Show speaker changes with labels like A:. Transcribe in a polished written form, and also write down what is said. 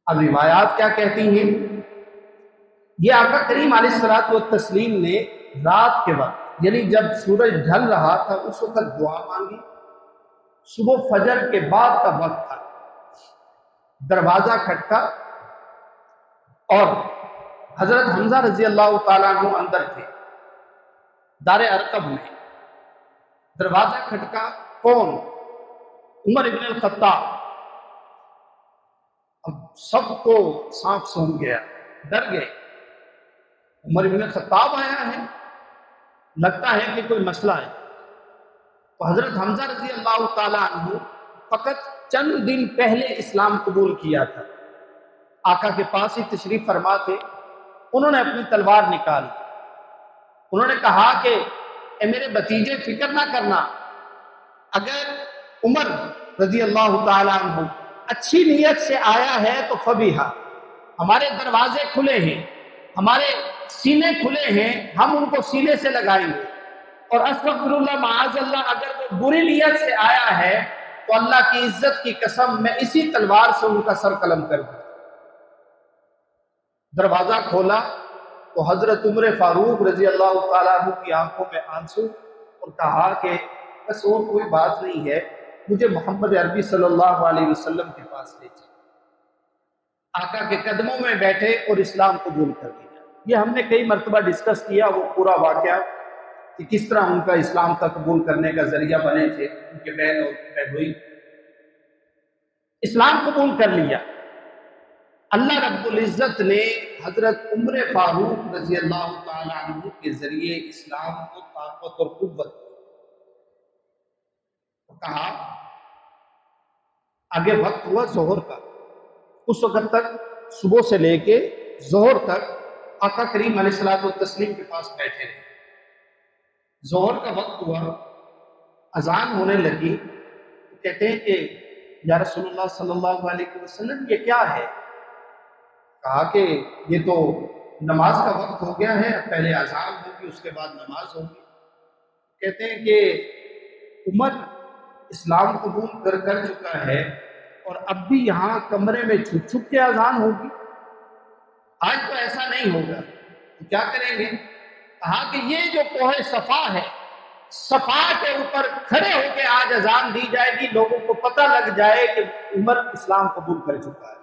A: اب روایات کیا کہتی ہیں؟ یہ آقا کریم علیہ الصلوۃ والتسلیم نے رات کے وقت، یعنی جب سورج ڈھل رہا تھا اس وقت دعا مانگی، صبح فجر کے بعد کا وقت تھا، دروازہ کھٹکا اور حضرت حمزہ رضی اللہ تعالیٰ عنہ اندر تھے دار ارقم میں۔ دروازہ کھٹکا، کون؟ عمر ابن الخطاب۔ اب سب کو سانپ سونگ گیا، ڈر گئے، عمر ابن الخطاب آیا ہے، لگتا ہے کہ کوئی مسئلہ ہے۔ تو حضرت حمزہ رضی اللہ تعالیٰ عنہ فقط چند دن پہلے اسلام قبول کیا تھا، آقا کے پاس ہی تشریف فرما تھے۔ انہوں نے اپنی تلوار نکالی، انہوں نے کہا کہ اے میرے بھتیجے فکر نہ کرنا، اگر عمر رضی اللہ تعالیٰ عنہ اچھی نیت سے آیا ہے تو فبیہا، ہمارے دروازے کھلے ہیں، ہمارے سینے کھلے ہیں، ہم ان کو سینے سے لگائیں گے، اور استغفر اللہ معاذ اللہ اگر وہ بری نیت سے آیا ہے تو اللہ کی عزت کی قسم میں اسی تلوار سے ان کا سر قلم کر دوں۔ دروازہ کھولا تو حضرت عمر فاروق رضی اللہ تعالیٰ عنہ کی آنکھوں میں آنسو، اور کہا کہ بس اور کوئی بات نہیں ہے، مجھے محمد عربی صلی اللہ علیہ وسلم کے پاس لے چلیں۔ آقا کے قدموں میں بیٹھے اور اسلام قبول کر لیا۔ یہ ہم نے کئی مرتبہ ڈسکس کیا وہ پورا واقعہ کہ کس طرح ان کا اسلام کا قبول کرنے کا ذریعہ بنے تھے ان کے بہن اور بہنوئی۔ اسلام قبول کر لیا۔ اللہ رب العزت نے حضرت عمر فاروق رضی اللہ تعالیٰ عنہ کے ذریعے اسلام کو طاقت اور قوت دی۔ کہا آگے وقت ہوا ظہر کا، اس وقت تک صبح سے لے کے ظہر تک آقا کریم علیہ الصلوۃ والتسلیم کے پاس بیٹھے رہے۔ ظہر کا وقت ہوا، اذان ہونے لگی، کہتے ہیں کہ یا رسول اللہ صلی اللہ علیہ وسلم یہ کیا ہے؟ کہا کہ یہ تو نماز کا وقت ہو گیا ہے، پہلے اذان ہوگی اس کے بعد نماز ہوگی۔ کہتے ہیں کہ عمر اسلام قبول کر چکا ہے اور اب بھی یہاں کمرے میں چھپ چھپ کے اذان ہوگی، آج تو ایسا نہیں ہوگا، تو کیا کریں گے؟ کہا کہ یہ جو کوہ صفا ہے، صفا کے اوپر کھڑے ہو کے آج اذان دی جائے گی، لوگوں کو پتہ لگ جائے کہ عمر اسلام قبول کر چکا ہے۔